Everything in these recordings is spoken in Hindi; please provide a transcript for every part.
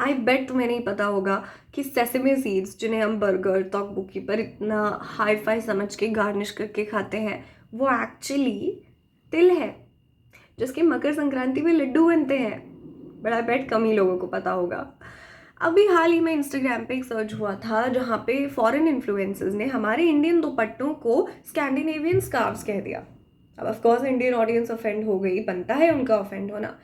आई बेट तुम्हें नहीं पता होगा कि सेसमे सीड्स, जिन्हें हम बर्गर तॉकबुकी पर इतना हाई फाई समझ के गार्निश करके खाते हैं, वो एक्चुअली तिल है, जिसके मकर संक्रांति में लड्डू बनते हैं। बड़ा बेट कम ही लोगों को पता होगा। अभी हाल ही में इंस्टाग्राम पे एक सर्च हुआ था जहाँ पे फॉरेन इन्फ्लुएंसर्स ने हमारे इंडियन दुपट्टों को स्कैंडिनेवियन स्कार्फ्स कह दिया। अब of course Indian audience offend हो गई, बनता है उनका ऑफेंड होना।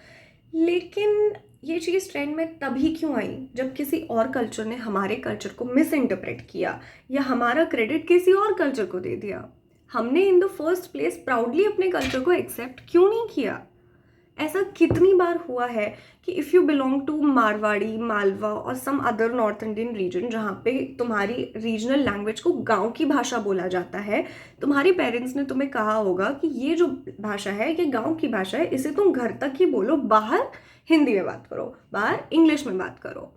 लेकिन ये चीज़ ट्रेंड में तभी क्यों आई जब किसी और कल्चर ने हमारे कल्चर को मिस इंटरप्रेट किया या हमारा क्रेडिट किसी और कल्चर को दे दिया। हमने in the first place proudly अपने कल्चर को एक्सेप्ट क्यों नहीं किया? ऐसा कितनी बार हुआ है कि if you belong to Marwari, Malwa और some other north Indian region जहाँ पे तुम्हारी रीजनल लैंग्वेज को गांव की भाषा बोला जाता है, तुम्हारे पेरेंट्स ने तुम्हें कहा होगा कि ये जो भाषा है ये गांव की भाषा है, इसे तुम घर तक ही बोलो, बाहर हिंदी में बात करो, बाहर इंग्लिश में बात करो।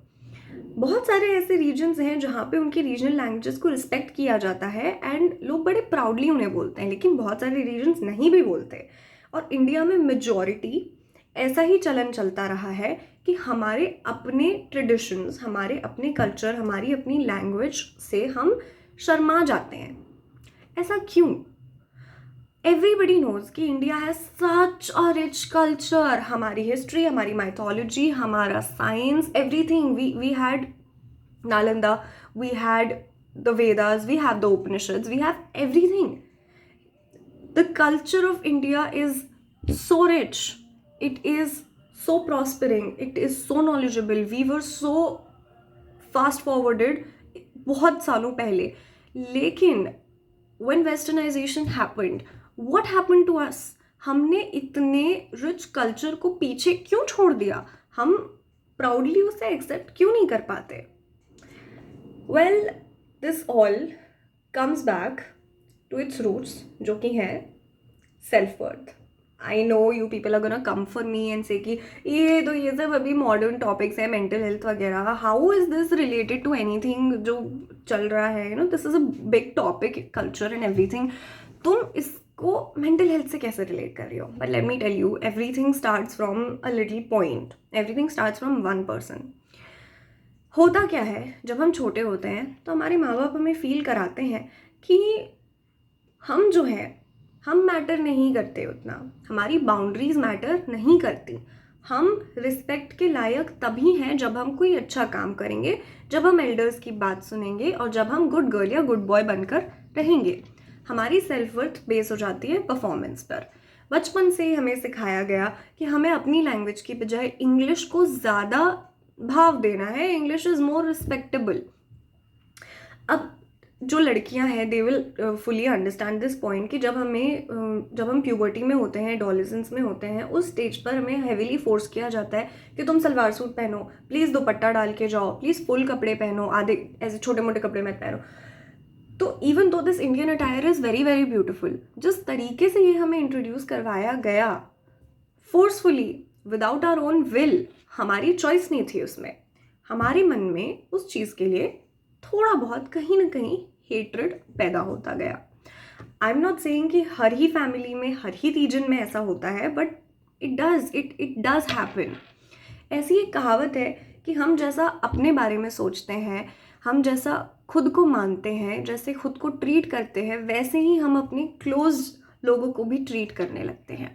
बहुत सारे ऐसे रीजन्स हैं जहाँ पे उनकी रीजनल लैंग्वेजेस को रिस्पेक्ट किया जाता है एंड लोग बड़े प्राउडली उन्हें बोलते हैं, लेकिन बहुत सारे रीजन्स नहीं भी बोलते। और इंडिया में मेजॉरिटी ऐसा ही चलन चलता रहा है कि हमारे अपने ट्रेडिशंस, हमारे अपने कल्चर, हमारी अपनी लैंग्वेज से हम शर्मा जाते हैं। ऐसा क्यों? एवरीबडी नोज कि India has such a rich culture. हमारी हिस्ट्री, हमारी माइथोलॉजी, हमारा science, everything. We had Nalanda, we had the Vedas, we have the Upanishads, we have everything. The culture of India is so rich, it is so prospering, it is so knowledgeable. We were so fast forwarded बहुत सालों पहले, लेकिन when westernization happened, what happened to us? हमने इतने रिच कल्चर को पीछे क्यों छोड़ दिया? हम प्राउडली उसे एक्सेप्ट क्यों नहीं कर पाते? Well, this all comes back to its roots, जो कि है self-worth. I know you people are gonna come for me and say कि ये सब अभी modern topics है, mental health वगैरह. How is this related to anything जो चल रहा है? You know, this is a big topic, culture and everything. तुम इसको mental health से कैसे relate कर रही हो? But let me tell you, everything starts from a little point. Everything starts from one person. होता क्या है, जब हम छोटे होते हैं तो हमारे माँ बाप हमें फील कराते हैं कि हम जो है, हम मैटर नहीं करते उतना, हमारी बाउंड्रीज मैटर नहीं करती। हम रिस्पेक्ट के लायक तभी हैं जब हम कोई अच्छा काम करेंगे, जब हम एल्डर्स की बात सुनेंगे और जब हम गुड गर्ल या गुड बॉय बनकर रहेंगे। हमारी सेल्फ वर्थ बेस हो जाती है परफॉर्मेंस पर। बचपन से ही हमें सिखाया गया कि हमें अपनी लैंग्वेज की बजाय इंग्लिश को ज़्यादा भाव देना है, इंग्लिश इज मोर रिस्पेक्टेबल। अब जो लड़कियां हैं they will fully understand this point कि जब हम प्यूबर्टी में होते हैं, एडोलेसेंस में होते हैं, उस स्टेज पर हमें हेवीली फोर्स किया जाता है कि तुम सलवार सूट पहनो, प्लीज़ दुपट्टा डाल के जाओ, प्लीज़ फुल कपड़े पहनो, आधे ऐसे छोटे मोटे कपड़े मत पहनो। तो even though this Indian attire is very very beautiful, जिस तरीके से ये हमें इंट्रोड्यूस करवाया गया forcefully without our own will, हमारी चॉइस नहीं थी उसमें, हमारे मन में उस चीज़ के लिए थोड़ा बहुत कहीं ना कहीं हेट्रेड पैदा होता गया। आई एम नॉट सेइंग कि हर ही फैमिली में, हर ही रीजन में ऐसा होता है, बट इट डज हैपन। ऐसी एक कहावत है कि हम जैसा अपने बारे में सोचते हैं, हम जैसा खुद को मानते हैं, जैसे खुद को ट्रीट करते हैं, वैसे ही हम अपने क्लोज लोगों को भी ट्रीट करने लगते हैं।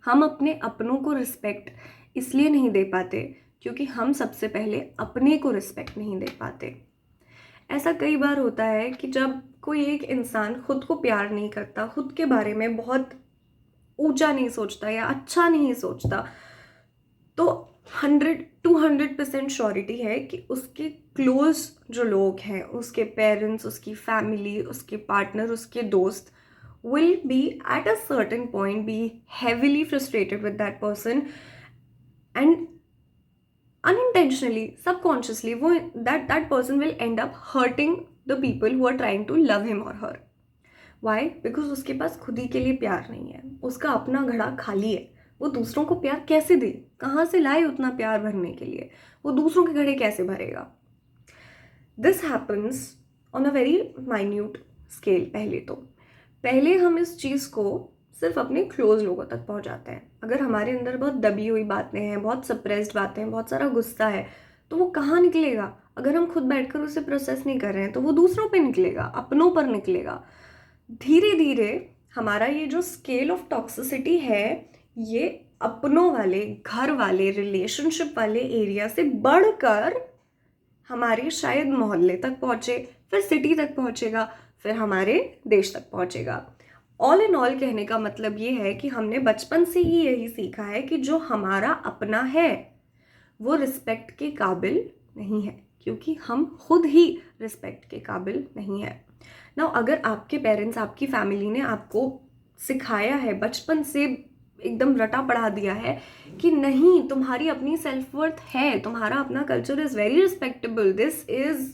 हम अपने अपनों को रिस्पेक्ट इसलिए नहीं दे पाते क्योंकि हम सबसे पहले अपने को रिस्पेक्ट नहीं दे पाते। ऐसा कई बार होता है कि जब कोई एक इंसान खुद को प्यार नहीं करता, खुद के बारे में बहुत ऊंचा नहीं सोचता या अच्छा नहीं सोचता, तो 100-200% श्योरिटी है कि उसके क्लोज जो लोग हैं, उसके पेरेंट्स, उसकी फैमिली, उसके पार्टनर, उसके दोस्त will be at a certain point be heavily frustrated with that person and unintentionally, subconsciously, वो that person will end up hurting the people who are trying to love him or her. Why? Because उसके पास खुद ही के लिए प्यार नहीं है, उसका अपना घड़ा खाली है। वो दूसरों को प्यार कैसे दे? कहाँ से लाए उतना प्यार भरने के लिए? वो दूसरों के घड़े कैसे भरेगा? This happens on a very minute scale। पहले हम इस चीज़ को सिर्फ अपने क्लोज लोगों तक पहुंच जाते हैं। अगर हमारे अंदर बहुत दबी हुई बातें हैं, बहुत सप्रेस्ड बातें हैं, बहुत सारा गुस्सा है, तो वो कहाँ निकलेगा? अगर हम खुद बैठकर उसे प्रोसेस नहीं कर रहे हैं तो वो दूसरों पे निकलेगा, अपनों पर निकलेगा। धीरे धीरे हमारा ये जो स्केल ऑफ टॉक्सिसिटी है, ये अपनों वाले, घर वाले, रिलेशनशिप वाले एरिया से बढ़कर हमारे शायद मोहल्ले तक पहुँचे, फिर सिटी तक पहुँचेगा, फिर हमारे देश तक पहुँचेगा। ऑल इन ऑल कहने का मतलब ये है कि हमने बचपन से ही यही सीखा है कि जो हमारा अपना है वो रिस्पेक्ट के काबिल नहीं है, क्योंकि हम खुद ही रिस्पेक्ट के काबिल नहीं है। ना अगर आपके पेरेंट्स, आपकी फैमिली ने आपको सिखाया है बचपन से, एकदम रटा पढ़ा दिया है कि नहीं, तुम्हारी अपनी सेल्फ वर्थ है, तुम्हारा अपना culture is very respectable, this is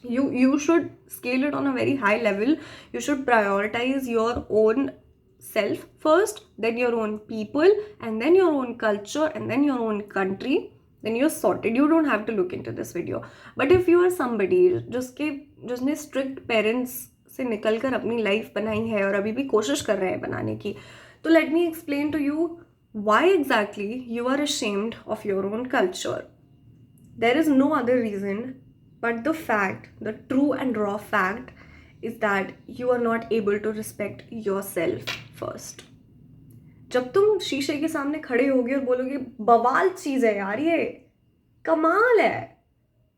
you should scale it on a very high level, you should prioritize your own self first, then your own people, and then your own culture, and then your own country, then you're sorted. You don't have to look into this video. But if you are somebody जिसने strict parents से निकल कर अपनी लाइफ बनाई है और अभी भी कोशिश कर रहे हैं बनाने की, तो let me explain to you why exactly you are ashamed of your own culture. There is no other reason but the fact, the true and raw fact is that you are not able to respect yourself first. जब तुम शीशे के सामने खड़े होगे और बोलोगे बवाल चीज़ है यार, ये कमाल है,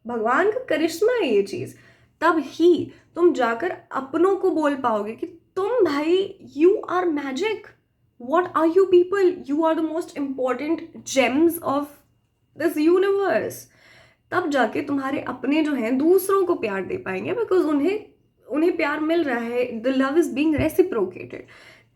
भगवान का करिश्मा है ये चीज़, तब ही तुम जाकर अपनों को बोल पाओगे कि तुम भाई, you are magic, what are you people, you are the most important gems of this universe. तब जाके तुम्हारे अपने जो हैं दूसरों को प्यार दे पाएंगे, बिकॉज उन्हें प्यार मिल रहा है, the love is being reciprocated.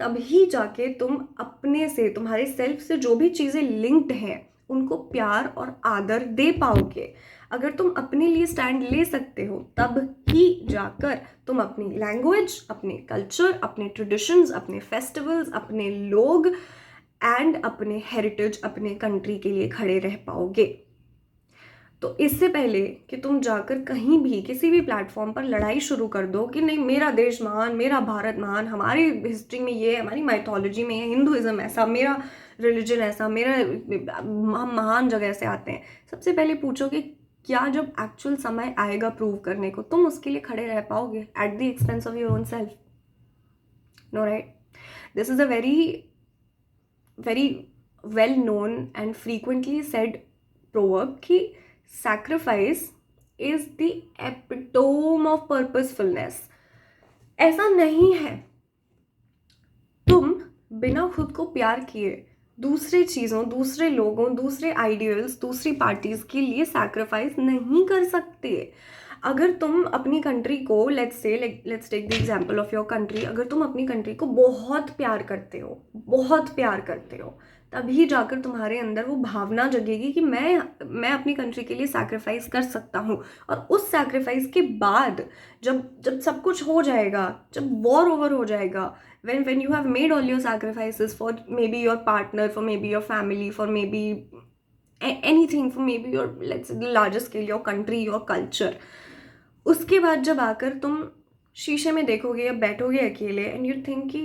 तब ही जाके तुम अपने से, तुम्हारे सेल्फ से जो भी चीज़ें लिंक्ड हैं उनको प्यार और आदर दे पाओगे। अगर तुम अपने लिए स्टैंड ले सकते हो तब ही जाकर तुम अपनी लैंग्वेज, अपने कल्चर, अपने ट्रेडिशंस, अपने फेस्टिवल्स, अपने लोग एंड अपने हेरिटेज, अपने कंट्री के लिए खड़े रह पाओगे। तो इससे पहले कि तुम जाकर कहीं भी किसी भी प्लेटफॉर्म पर लड़ाई शुरू कर दो कि नहीं मेरा देश महान, मेरा भारत महान, हमारी हिस्ट्री में ये है, हमारी माइथोलॉजी में है, हिंदुइज्म ऐसा, मेरा रिलीजन ऐसा, मेरा, हम महान जगह से आते हैं, सबसे पहले पूछो कि क्या जब एक्चुअल समय आएगा प्रूव करने को, तुम उसके लिए खड़े रह पाओगे at the expense of your own self? No, right? This is a very very well known and frequently said proverb कि sacrifice is the epitome of purposefulness. ऐसा नहीं है, तुम बिना खुद को प्यार किए दूसरे चीज़ों, दूसरे लोगों, दूसरे आइडियल्स, दूसरी पार्टीज के लिए सैक्रिफाइस नहीं कर सकते। अगर तुम अपनी कंट्री को, let's take the example of your country, अगर तुम अपनी कंट्री को बहुत प्यार करते हो, बहुत प्यार करते हो, तभी जाकर तुम्हारे अंदर वो भावना जगेगी कि मैं अपनी कंट्री के लिए सैक्रिफाइस कर सकता हूँ। और उस सैक्रिफाइस के बाद जब सब कुछ हो जाएगा, जब वॉर ओवर हो जाएगा, when you have made all your sacrifices for maybe your partner, for maybe your family, for maybe anything, for maybe your, let's say, the larger scale, your country, your culture, उसके बाद जब आकर तुम शीशे में देखोगे या बैठोगे अकेले एंड यू थिंक कि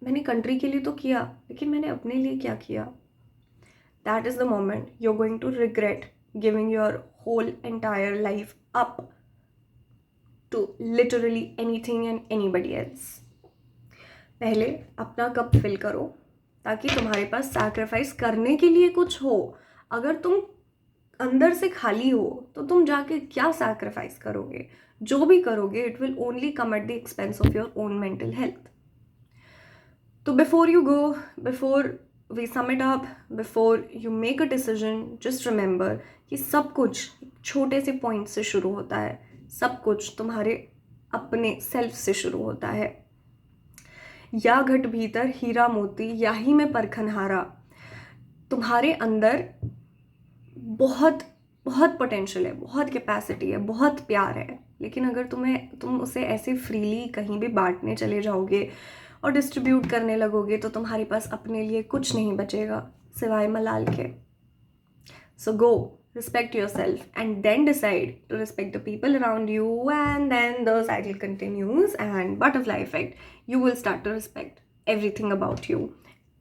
मैंने कंट्री के लिए तो किया, लेकिन मैंने अपने लिए क्या किया, that is the moment you are going to regret giving your whole entire life up to literally anything and anybody else. पहले अपना कप फिल करो ताकि तुम्हारे पास सैक्रिफाइस करने के लिए कुछ हो। अगर तुम अंदर से खाली हो तो तुम जाके क्या सैक्रिफाइस करोगे? जो भी करोगे it will only come at the expense of your own mental health. तो before you go, before we sum it up, before you make a decision, just remember कि सब कुछ छोटे से पॉइंट से शुरू होता है, सब कुछ तुम्हारे अपने सेल्फ से शुरू होता है। या घट भीतर हीरा मोती, या ही में परखन हारा। तुम्हारे अंदर बहुत बहुत पोटेंशियल है, बहुत कैपेसिटी है, बहुत प्यार है, लेकिन अगर तुम उसे ऐसे फ्रीली कहीं भी बांटने चले जाओगे और डिस्ट्रीब्यूट करने लगोगे तो तुम्हारे पास अपने लिए कुछ नहीं बचेगा सिवाय मलाल के। सो गो, respect yourself and then decide to respect the people around you, and then the cycle continues and butterfly effect, you will start to respect everything about you.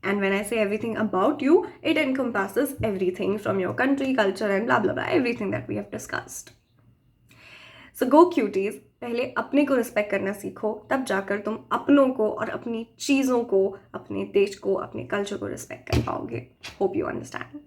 And when I say everything about you, it encompasses everything from your country, culture, and blah blah blah, everything that we have discussed. So go cuties, पहले अपने को रिस्पेक्ट करना सीखो, तब जाकर तुम अपनों को और अपनी चीज़ों को, अपने देश को, अपने कल्चर को रिस्पेक्ट कर पाओगे. Hope you understand.